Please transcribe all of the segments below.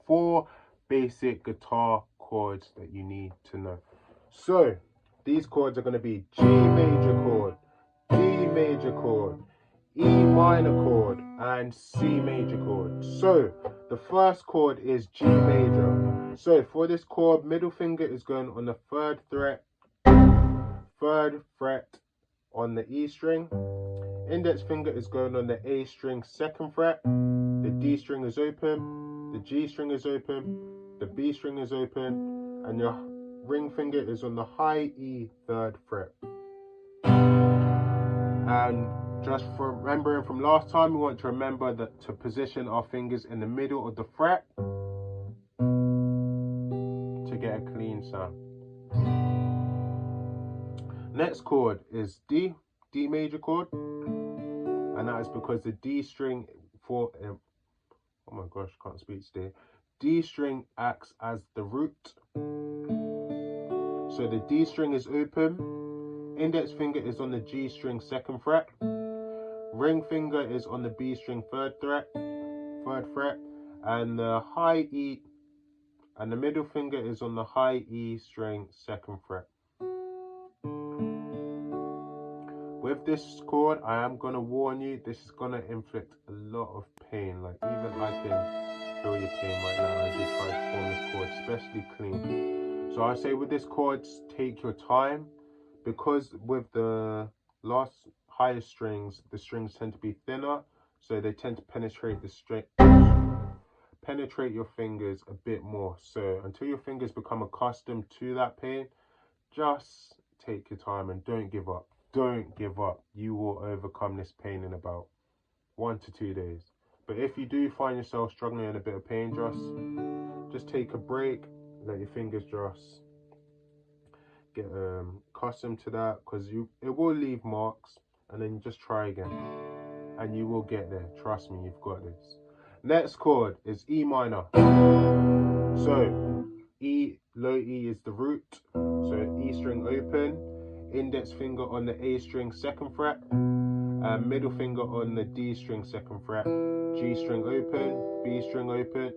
4 basic guitar chords that you need to know. So these chords are going to be G major chord, D major chord, E minor chord, and C major chord. So the first chord is G major. So for this chord, middle finger is going on the 3rd fret on the E string. Index finger is going on the A string 2nd fret. The D string is open, the G string is open, the B string is open, and your ring finger is on the high E 3rd fret. And just for remembering from last time, we want to remember that to position our fingers in the middle of the fret to get a clean sound. Next chord is D major chord, and that is because the D string oh my gosh, can't speak today. D string acts as the root. So the D string is open, index finger is on the G string 2nd fret, ring finger is on the B string 3rd fret, and the high E and the middle finger is on the high E string 2nd fret. With this chord, I am going to warn you, this is going to inflict a lot of pain. Like, even I can feel your pain right now as you try to form this chord, especially clean. So I say with this chord, take your time, because with the last higher strings, the strings tend to be thinner, so they tend to penetrate your fingers a bit more. So until your fingers become accustomed to that pain, just take your time and don't give up. Don't give up. You will overcome this pain in about 1 to 2 days. But if you do find yourself struggling in a bit of pain, just take a break, let your fingers just get accustomed to that, because it will leave marks, and then you just try again and you will get there. Trust me, you've got this. Next chord is E minor. So low E is the root, so E string open, index finger on the A string 2nd fret, middle finger on the D string 2nd fret, G string open, B string open,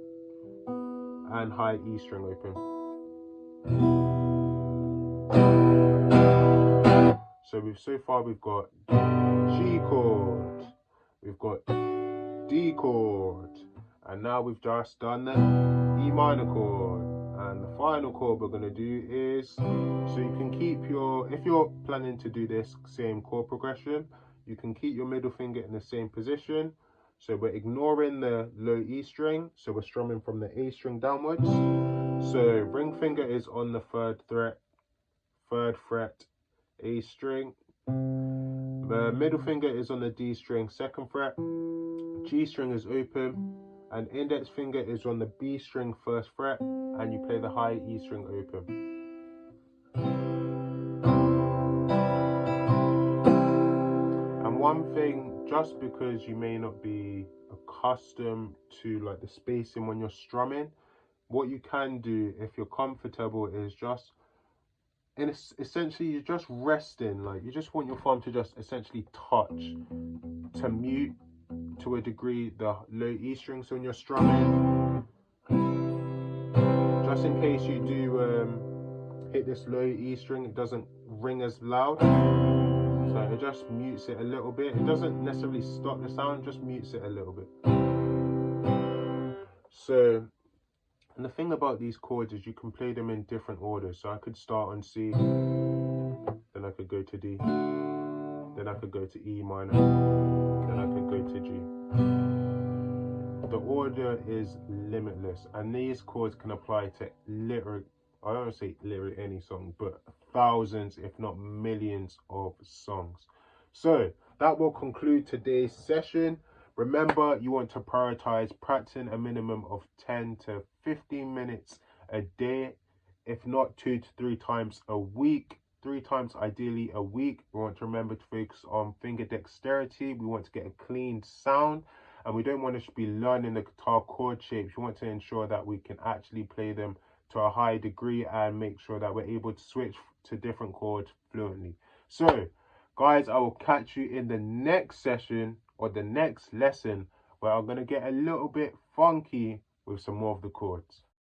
and high E string open. So far we've got G chord, we've got D chord, and now we've just done the E minor chord. And the final chord we're going to do is, so you can keep if you're planning to do this same chord progression, you can keep your middle finger in the same position. So we're ignoring the low E string, so we're strumming from the A string downwards. So ring finger is on the 3rd fret, A string. The middle finger is on the D string 2nd fret, G string is open, and index finger is on the B string 1st fret, and you play the high E string open. And one thing, just because you may not be accustomed to like the spacing when you're strumming, what you can do if you're comfortable is just essentially you're just resting, like you just want your thumb to just essentially touch to mute to a degree the low E string. So when you're strumming, just in case you do hit this low E string, it doesn't ring as loud, so it just mutes it a little bit. It doesn't necessarily stop the sound, just mutes it a little bit. So, and the thing about these chords is you can play them in different orders. So I could start on C, then I could go to D, then I could go to E minor, then I could go to G. The order is limitless, and these chords can apply to I don't say literally any song, but thousands, if not millions of songs. So that will conclude today's session. Remember, you want to prioritize practicing a minimum of 10 to 15 minutes a day, if not 2 to 3 times a week. 3 times ideally a week. We want to remember to focus on finger dexterity. We want to get a clean sound, and we don't want to be learning the guitar chord shapes. We want to ensure that we can actually play them to a high degree and make sure that we're able to switch to different chords fluently. So guys, I will catch you in the next session or the next lesson, where I'm going to get a little bit funky with some more of the chords.